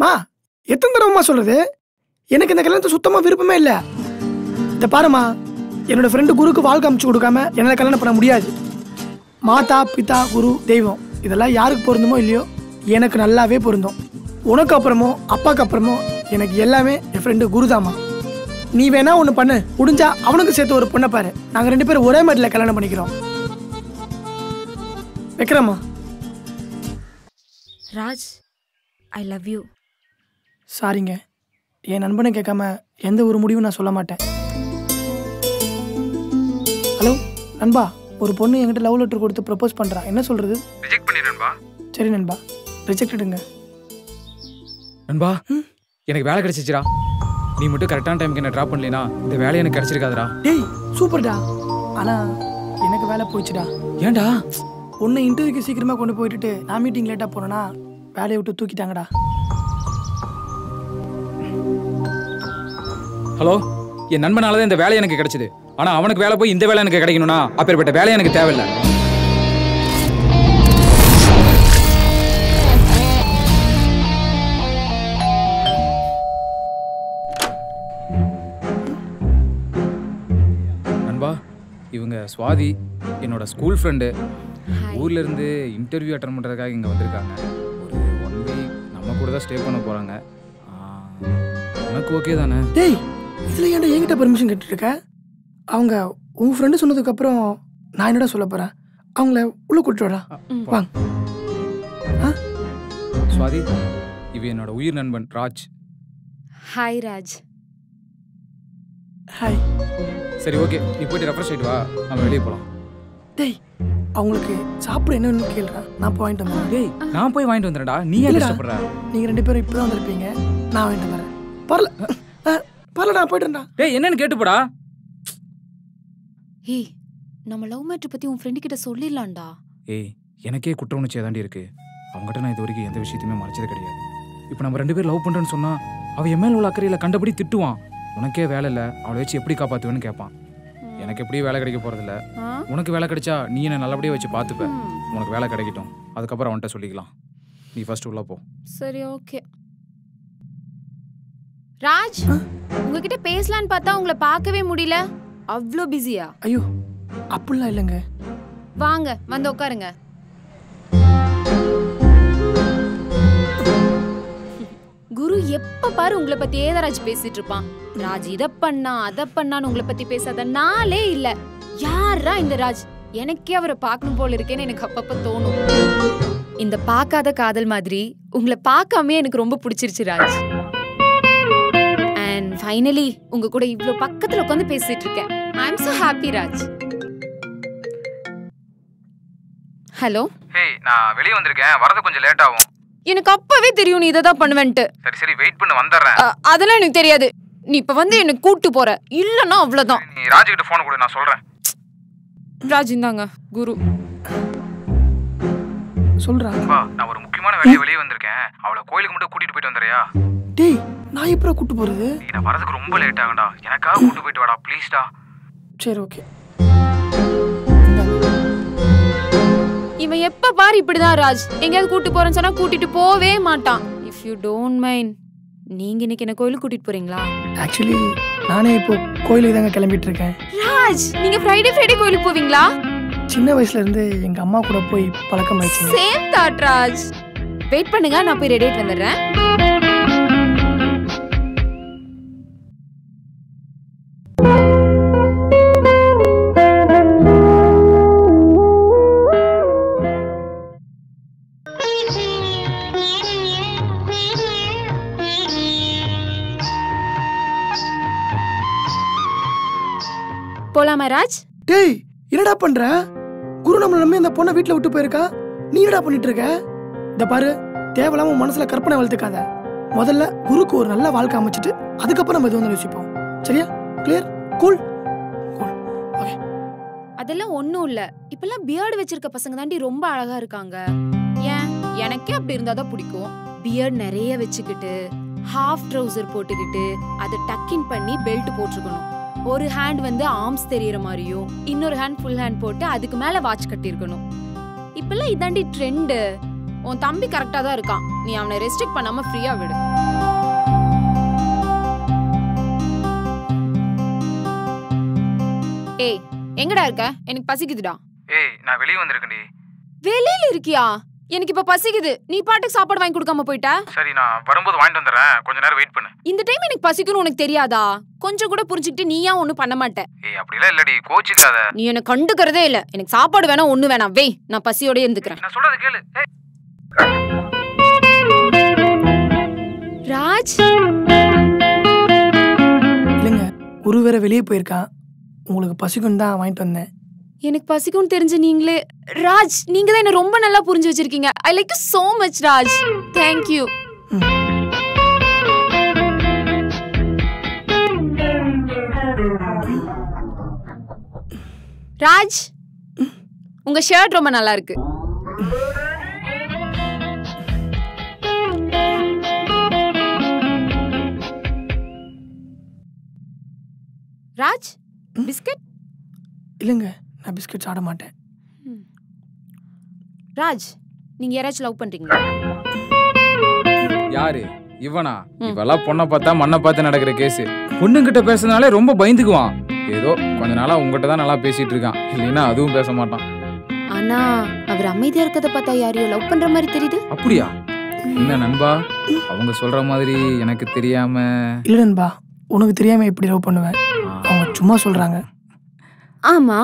மா எத்தனை தடவைமா சொல்றது, எனக்கு இந்த கல்யாணத்தை சுத்தமா விருப்பமே இல்லை. இதை பாருமா, என்னோட ஃப்ரெண்டு குருக்கு வாழ்க்கை அமைச்சு கொடுக்காம என்னால் கல்யாணம் பண்ண முடியாது. மாதா பிதா குரு தெய்வம் இதெல்லாம் யாருக்கு பொருந்துமோ இல்லையோ எனக்கு நல்லாவே பொருந்தும். உனக்கு அப்புறமோ அப்பாவுக்கு அப்புறமோ எனக்கு எல்லாமே என் ஃப்ரெண்டு குருதாமா. நீ வேணா ஒன்று பண்ணு, முடிஞ்சா அவனுக்கு சேர்த்து ஒரு பொண்ணை பாரு. நாங்கள் 2 பேரும் ஒரே மாதிரில கல்யாணம் பண்ணிக்கிறோம். வைக்கிறோமா? Raj, I love you. சாரிங்க, என் நண்பனை கேட்காம எந்த ஒரு முடிவும் நான் சொல்ல மாட்டேன். ஹலோ நண்பா, ஒரு பொண்ணு என்கிட்ட லவ் லெட்டர் கொடுத்து ப்ரப்போஸ் பண்ணுறா, என்ன சொல்கிறது? ரிஜெக்ட் பண்ணி நண்பா. சரி நண்பா, ரிஜெக்டடுங்க. நண்பா, எனக்கு வேலை கிடைச்சிச்சுடா. நீ மட்டும் கரெக்டான டைமுக்கு என்ன ட்ராப் பண்ணலைனா இந்த வேலை எனக்கு கிடைச்சிருக்காதுடா. டேய் சூப்பர்டா, ஆனால் எனக்கு வேலை போயிடுச்சுடா. ஏன்டா? பொண்ணை இன்டர்வியூக்கு சீக்கிரமாக கொண்டு போயிட்டு நான் மீட்டிங் லேட்டாக போனேன்னா வேலையை விட்டு தூக்கிட்டாங்கடா. ஹலோ, என் நண்பனால தான் இந்த வேலை எனக்கு கிடைச்சது. ஆனா அவனுக்கு வேலை போய் இந்த வேலை எனக்கு கிடைக்கணும்னா அப்பேற்பட்ட வேலை எனக்கு தேவையில்லை. நண்பா, இவங்க சுவாதி, என்னோட ஸ்கூல் ஃப்ரெண்டு. ஊர்ல இருந்து இன்டர்வியூ அட்டன் பண்றதுக்காக இங்க வந்திருக்காங்க. ஒரு 1 வீக் நம்ம கூட தான் ஸ்டே பண்ண போறாங்க. உனக்கு ஓகே தானே? டேய், இதில் ஏன்டா என்கிட்ட பெர்மிஷன் கேட்டுருக்க? அவங்க உன் ஃப்ரெண்டு சொன்னதுக்கப்புறம் நான் என்னடா சொல்ல போகிறேன்? அவங்கள உள்ளே கூப்பிட்டு வரா. வாங்க. சுவாதி, இவ என்னோட உயிர் நண்பன் ராஜ். ஹாய் ராஜ். ஹாய். சரி ஓகே, நீ போயிட்டு ரெஃப்ரெஷ் ஆகிட்டு வா, நம்ம வெளியே போகலாம். டேய், அவங்களுக்கு சாப்பிட என்னன்னு கேளுடா, நான் போய் வாங்கிட்டு வந்துடுறேன். டேய், நான் போய் வாங்கிட்டு வந்துடுறேன்டா, நீ ஏன் கஷ்டப்படுற? நீங்கள் 2 பேரும் இப்போ தான் வந்திருப்பீங்க, நான் வாங்கிட்டு வந்துடுறேன். பரல பரலடா, போய்ட்டுடா. டேய், என்னன்னு கேட்டுப்படா. ஏய், நம்ம லவ் மேட்டர் பத்தி உன் ஃப்ரெண்டு கிட்ட சொல்லிடலாம்டா. ஏய், எனக்கே குற்ற உணர்ச்சியாக தாண்டி இருக்கு. அவங்ககிட்ட நான் இது வரைக்கும் எந்த விஷயத்தையுமே மறைச்சது கிடையாது. இப்போ நம்ம 2 பேரும் லவ் பண்ணுறேன்னு சொன்னா அவள் என் மேல உள்ள அக்கறையில் கண்டபடி திட்டுவான். உனக்கே வேலை இல்லை, அவளை வச்சு எப்படி காப்பாற்றுவேன்னு கேட்பான். எனக்கு எப்படி வேலை கிடைக்க போறதில்ல. உனக்கு வேலை கிடைச்சா நீ என்ன நல்லபடியாக வச்சு பார்த்துப்ப. உனக்கு வேலை கிடைக்கட்டும், அதுக்கப்புறம் அவன்கிட்ட சொல்லிக்கலாம். நீ ஃபர்ஸ்ட் உள்ள போ. சரி ஓகே. ராஜ், உங்ககிட்ட பேசலான்னு பார்த்தா உங்களை பார்க்கவே முடியல. அவ்வளோ பிஸியா? ஐயோ அப்படிலாம் இல்லைங்க. வாங்க வந்து உட்காருங்க. குரு எப்ப பாரு உங்களை பத்தி ஏதராஜ் பேசிட்டு இருப்பான். ராஜ் இத பண்ணா அத பண்ணான்னு உங்களை பத்தி பேசாத நாளே இல்ல. யாரா இந்த ராஜ்? எனக்கே அவரை பார்க்கணும் போல இருக்கேன்னு எனக்கு அப்பப்ப தோணும். இந்த பார்க்காத காதல் மாதிரி உங்களை பார்க்காமே எனக்கு ரொம்ப பிடிச்சிருச்சு ராஜ். அண்ட் ஃபைனலி உங்க கூட இவ்ளோ பக்கத்துல உட்காந்து பேசிட்டு இருக்கேன். I am so happy Raj. Hello. Hey, நான் வெளிய வந்திருக்கேன், வரது கொஞ்சம் லேட் ஆகும். எனக்கு அப்பவே தெரியும் நீ இததான் பண்ணுவேன்ட்டு. சரி சரி, வெயிட் பண்ணு, வந்துறேன். அதெல்லாம் எனக்கு தெரியாது. நீ இப்ப வந்து என்ன கூட்டி போற, இல்லன்னா அவ்வளவுதான். நீ ராஜ் கிட்ட போன் கொடு, நான் சொல்றேன். ராஜ் இந்தாங்க குரு. சொல்றா. நான் ஒரு முக்கியமான வேலையை வெளியே வந்திருக்கேன், அவளை கோயிலுக்கு மட்டும் கூட்டிட்டு போயிட்டு வந்துறியா? டேய், நான் எப்பறம் கூட்டி போறது? நான் வரதுக்கு ரொம்ப லேட் ஆகும்டா, எனக்காக கூட்டி போயிட்டு வாடா ப்ளீஸ்டா. சரி ஓகே. இவன் எப்ப பாரு இப்படிதான் ராஜ். எங்கயாவது கூட்டி போறேன்னு சொன்னா கூட்டிட்டு போவே மாட்டான். இஃப் யூ டோன்ட் மைண்ட், நீங்க இன்னைக்கு என்ன கோயிலுக்கு கூட்டிட்டு போறீங்களா? ஆக்சுவலி நானே இப்போ கோயிலுக்கு தாங்க கிளம்பிட்டு இருக்கேன். ராஜ், நீங்க ஃப்ரைடே கோயிலுக்கு போவீங்களா? சின்ன வயசுல இருந்து எங்க அம்மா கூட போய் பழக்கம் ஆயிடுச்சு. Same thought Raj. வெயிட் பண்ணுங்க, நான் போய் ரெடி ஆயிட்டு வந்துடுறேன். போலாமா ராஜ்? டேய், என்னடா பண்ற? குரு நம்மள நம்பி இந்த பொண்ணை வீட்டுல விட்டு போயிருக்கா, நீ என்னடா பண்ணிட்டு இருக்க? இந்த பாரு, தேவையில்லாம மனசுல கற்பனை வளர்த்துக்காத. முதல்ல குருக்கு ஒரு நல்ல வாழ்க்கை அமைச்சிட்டு அதுக்கப்புறம் நம்ம இது வந்து யோசிப்போம். சரியா? கிளியர்? கூல்? கூல். ஓகே. அதெல்லாம் ஒண்ணும் இல்ல. இப்பெல்லாம் பியர்ட் வச்சிருக்க பசங்க தாண்டி ரொம்ப அழகா இருக்காங்க. ஏன், எனக்கே அப்படி இருந்தாதான் பிடிக்கும். பியர்ட் நிறைய வச்சுக்கிட்டு, ஹாஃப் ட்ரவுசர் போட்டுக்கிட்டு, அதை டக்கின் பண்ணி பெல்ட் போட்டுருக்கணும். ஒரு ஹேண்ட் வந்து ஆர்ம்ஸ் தெரியற மாதிரியும், இன்னொரு ஹேண்ட் ஃபுல் ஹேண்ட் போட்டு அதுக்கு மேல வாட்ச் கட்டி இருக்கணும். இப்பெல்லாம் இதாண்டி ட்ரெண்ட். உன் தம்பி கரெக்டா தான் இருக்கான். நீ அவனை ரெஸ்ட்ரிக்ட் பண்ணாம ஃப்ரீயா விடு. ஏய் எங்கடா இருக்க? எனக்கு பசிக்குதுடா. ஏய் நான் வெளிய வந்திருக்கேன்டி. வெளியில இருக்கியா? எனக்கு இப்ப பசிக்குது. நீ பாட்டுக்கு சாப்பாடு வாங்கி கொடுக்காம போயிட்ட. சரி நான் வரும்போது வாங்கிட்டு வந்துறேன். கொஞ்ச நேரம் வெயிட் பண்ணு. இந்த டைம் எனக்கு பசிக்குன்னு உனக்கு தெரியாதா? கொஞ்சம் கூட புரிஞ்சுக்கிட்டு நீ ஏன் ஒண்ணும் பண்ண மாட்ட? ஏய் அப்படிலாம் இல்லடி, கோச்சிக்காத. நீ என்ன கண்டுக்கறதே இல்ல. எனக்கு சாப்பாடு வேணா ஒண்ணு வேணாம். வெய் நான் பசியோட இருந்துக்கிறேன். நான் சொல்றது கேளு. ராஜ் இல்லைங்க, குரு வேற வெளியே போயிருக்கான். உங்களுக்கு பசிக்குன்னு தான் வாங்கிட்டு வந்தேன். எனக்கு பசிக்கும்னு தெரிஞ்ச நீங்களே ராஜ், நீங்க தான் என்ன ரொம்ப நல்லா புரிஞ்சு வச்சிருக்கீங்க. I like you so much Raj. Thank you. Raj உங்க ஷர்ட் ரொம்ப நல்லா இருக்கு. ராஜ் பிஸ்கட்? இல்லைங்க, நான் பிஸ்கட் சாப்பிட மாட்டேன். ராஜ் நீங்க யாராச்சும் லவ் பண்றீங்களா? யாரு இவனா? இவெல்லாம் பொண்ணை பார்த்தா மண்ணை பார்த்து நடக்கிற கேஸ். பொண்ணுங்கிட்ட பேசுறதுனாலே ரொம்ப பயந்துக்குவான். ஏதோ கொஞ்ச நாளா உங்ககிட்ட தான் நல்லா பேசிட்டு இருக்கான். இல்லைன்னா அதுவும் பேச மாட்டான். ஆனா அவர் அமைதியா இருக்கத பார்த்தா யாரையோ லவ் பண்ற மாதிரி தெரியுது. அப்படியா? என்ன நண்பா, அவங்க சொல்ற மாதிரி எனக்கு தெரியாம? இல்ல நண்பா, உனக்கு தெரியாம எப்படி லவ் பண்ணுவேன்? அவங்க சும்மா சொல்றாங்க. ஆமா,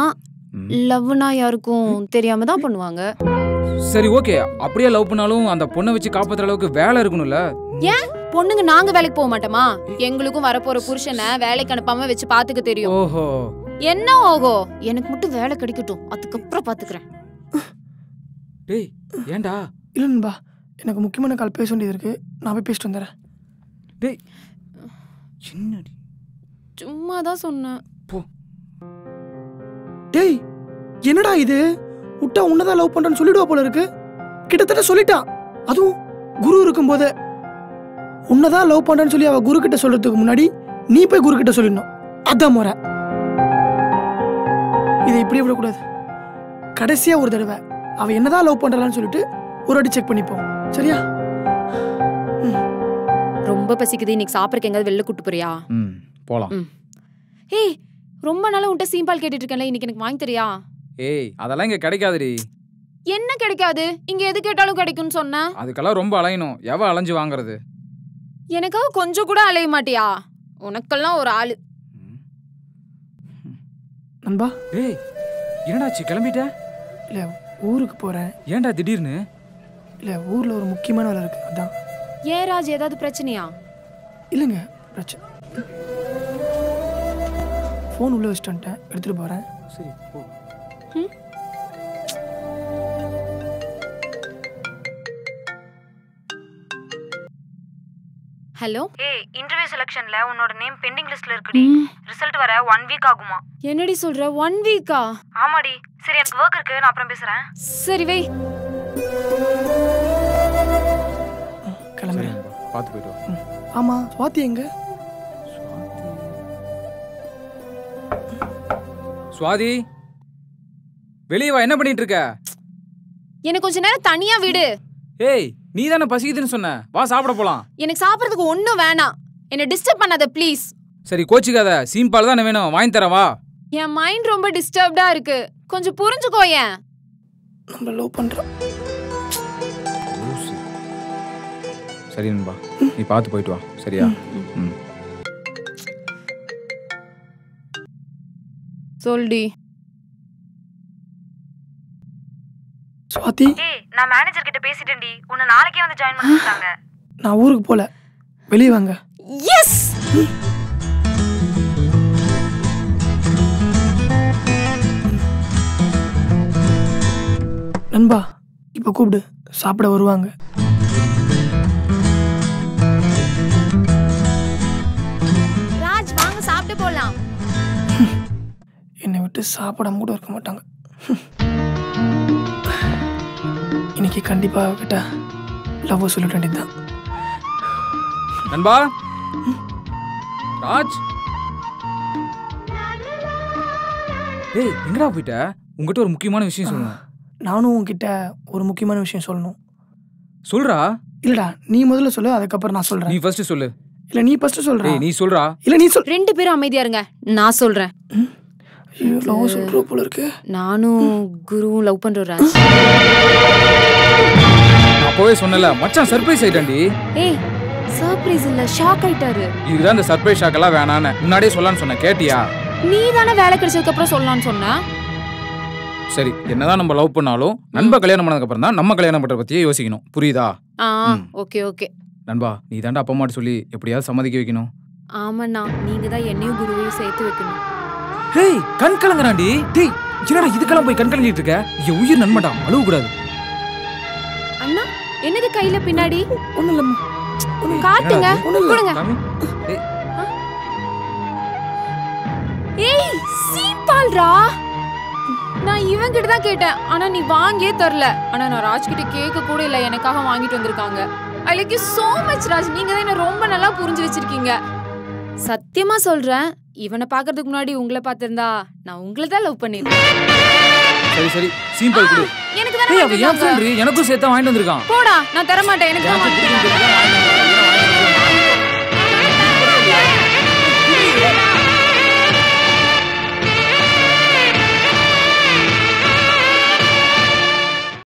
லவ்னா யாருக்கும் தெரியாம தான் பண்ணுவாங்க. சரி ஓகே, அப்படியே லவ் பண்ணாலும் அந்த பொண்ணை வச்சு காப்பாத்துற அளவுக்கு வேலை இருக்கணும்ல. ஏன் பொண்ணுங்க நாங்க வேலைக்கு போக மாட்டோமா? எங்களுக்கும் வரப்போற புருஷனை வேலைக்கு அனுப்பாம வச்சு பாத்துக்க தெரியும். ஓஹோ. என்ன ஓஹோ? எனக்கு மட்டும் வேலை கிடைக்கட்டும், அதுக்கப்புறம் பாத்துக்கிறேன். டேய் ஏண்டா? இல்ல நண்பா, எனக்கு முக்கியமான கால் பேச வேண்டியது இருக்கு. நான் போய் பேசிட்டு வந்துடுறேன். டேய் என்னடி? சும்மா தான் சொன்னேன். போ. டேய் என்னடா இது? விட்டா உன்னதான் லவ் பண்றேன்னு சொல்லிடுவா போல இருக்கு. கிட்டத்தட்ட சொல்லிட்டான். அதுவும் குரு இருக்கும்போது உன்னதான் லவ் பண்றேன்னு சொல்லி அவ குரு கிட்ட சொல்றதுக்கு முன்னாடி நீ போய் குரு கிட்ட சொல்லிடணும். அதான் முறை. இதை இப்படியே விடக்கூடாது. கடைசியா ஒரு தடவை அவ என்னதான் லவ் பண்றான்னு சொல்லிட்டு ஒரு வாட்டி செக் பண்ணிப்போம். சரியா? ரொம்ப பசிக்குது. இன்னைக்கு சாப்பிடறதுக்கு எங்காவது வெளில கூட்டு போறியா? போலாம். ஏய் ரொம்ப நாளா உன்கிட்ட சீம்பால் கேட்டுட்டு இருக்கேன்ல, இன்னைக்கு எனக்கு வாங்கி தரியா? ஏய் அதெல்லாம் இங்க கிடைக்காதுடி. என்ன கிடைக்காது? இங்க எது கேட்டாலும் கிடைக்கும்னு சொன்ன. அதுக்கெல்லாம் ரொம்ப அலையணும். எவ அலைஞ்சு வாங்குறது? எனக்காக கொஞ்சம் கூட அலைய மாட்டியா? உனக்கெல்லாம் ஒரு ஆளு. நண்பா. டேய் என்னடாச்சு, கிளம்பிட்ட? இல்ல ஊருக்கு போறேன். ஏன்டா திடீர்னு? இல்ல ஊர்ல ஒரு முக்கியமான வேலை இருக்கு, அதான். ஏன் ராஜ், ஏதாவது பிரச்சனையா? இல்லைங்க, பிரச்சனை. ஃபோன் உள்ள வச்சுட்டு வந்துட்டேன், எடுத்துட்டு போறேன். சரி போ. ஹலோ. ஏய், இன்டர்வியூ செலக்ஷன்ல உன்னோட நேம் பெண்டிங் லிஸ்ட்ல இருக்குடி. ரிசல்ட் வர 1 வீக் ஆகுமா? என்னடி சொல்ற? 1 வீக்கா? ஆமாடி. சரி எனக்கு வர்க் இருக்கு, நான் அப்புறம் பேசுறேன். சரி வை. கிளம்புறேன். பாத்து போயிட்டு வா. ஆமா, சுவாதி எங்க? சுவாதி வெளியே வா. என்ன பண்ணிட்டு இருக்க? எனக்கு கொஞ்ச நேரம் தனியா விடு. ஏய் நீ தானே பசிக்குதுன்னு சொன்ன, வா சாப்பிட போலாம். எனக்கு சாப்பிடறதுக்கு ஒண்ணும் வேணாம். என்ன டிஸ்டர்ப் பண்ணாத ப்ளீஸ். சரி கோச்சிக்காத, சீம்பால் தானே வேணும், வாங்கி தரேன் வா. என் மைண்ட் ரொம்ப டிஸ்டர்ப்டா இருக்கு, கொஞ்சம் புரிஞ்சுக்கோ. ஏன் நம்ம லவ் பண்றோம். சரி நண்பா, நீ பார்த்து போயிட்டு வா. சரியா? சொல்டி. சுவாதி. ஏய், நான் மேனேஜர் கிட்ட பேசிட்டேன்டி. உன்னை நாளைக்கே வந்து ஜாயின் பண்ண சொல்றாங்க. நான் ஊருக்கு போல, வெளியே வாங்க. எஸ். நண்பா இப்ப கூப்பிடு, சாப்பிட வருவாங்க. ராஜ் வாங்க சாப்பிட்டு போலாம். என்னை விட்டு சாப்பிடாம கூட இருக்க மாட்டாங்க. இன்னைக்கு கண்டிப்பா கிட்ட லவ் சொல்லிட வேண்டியதுதான். நண்பா. ராஜ். ஏய் எங்கடா போயிட்ட? உங்ககிட்ட ஒரு முக்கியமான விஷயம் சொல்லணும். நானும் உங்ககிட்ட ஒரு முக்கியமான விஷயம் சொல்லணும். சொல்றா. இல்லடா நீ முதல்ல சொல்லு, அதுக்கப்புறம் நான் சொல்றேன். நீ ஃபர்ஸ்ட் சொல்லு. இல்ல நீ ஃபர்ஸ்ட் சொல்றா. நீ சொல்றா. இல்ல நீ சொல். 2 பேரும் அமைதியா இருங்க, நான் சொல்றேன். லவ் சொல்ற போல இருக்கு. நானும் குருவும் லவ் பண்றோம் ராஜ். அப்போவே சொன்னல மச்சான் சர்ப்ரைஸ் ஆயிட்டான்டி. ஏய் சர்ப்ரைஸ் இல்ல, ஷாக் ஆயிட்டாரு. இதுதான் இந்த சர்ப்ரைஸ் ஷாக் எல்லாம் வேணான்னு முன்னாடியே சொல்லலாம்னு சொன்னேன், கேட்டியா? நீ தானே வேலை கிடைச்சதுக்கு அப்புறம் சொல்லலாம்னு சொன்ன. சரி, என்னதான் நம்ம லவ் பண்ணாலும் நண்பா கல்யாணம் பண்ணதுக்கு அப்புறம் தான் நம்ம கல்யாணம் பண்ற பத்தியே யோசிக்கணும், புரியுதா? Okay okay. நண்பா நீ தாண்டா அப்பா அம்மாட்ட சொல்லி எப்படியாவது சம்மதிக்க வைக்கணும். ஆமாண்ணா, நீங்க தான் என்னையும் குருவையும் சேர்த்து வைக்கணும். ஹேய் கண் கலங்கறான்டி. டேய் என்னடா இதுக்கெல்லாம் போய் கண் கலங்கிட்டு இருக்க? என் உயிர் நண்பன்டா, அழுவ கூடாது. அண்ணா என்னது கையில பின்னாடி? ஒண்ணு இல்ல காட்டுங்க, கொடுங்க. ஏய் சீப்பால்ரா. நான் இவன் கிட்ட தான் கேட்டேன், ஆனா நீ வாங்கியே தரல. ஆனா நான் ராஜ் கிட்ட கேட்க கூட இல்ல, எனக்காக வாங்கிட்டு வந்திருக்காங்க. I like you so much Raj. நீங்க தான் என்ன ரொம்ப நல்லா புரிஞ்சு வச்சிருக்கீங்க. சத்தியமா சொல்றேன், இவனை பாக்குறதுக்கு முன்னாடி உங்களை பார்த்திருந்தா நான் உங்களை தான் லவ் பண்ணிருப்பேன். சரி சரி சிம்பிள் கொடு. எனக்கு தான எனக்கும் சேர்த்து வாங்கிட்டு வந்திருக்கான். போடா, நான் தர மாட்டேன். எனக்கு தான் வாங்கிட்டு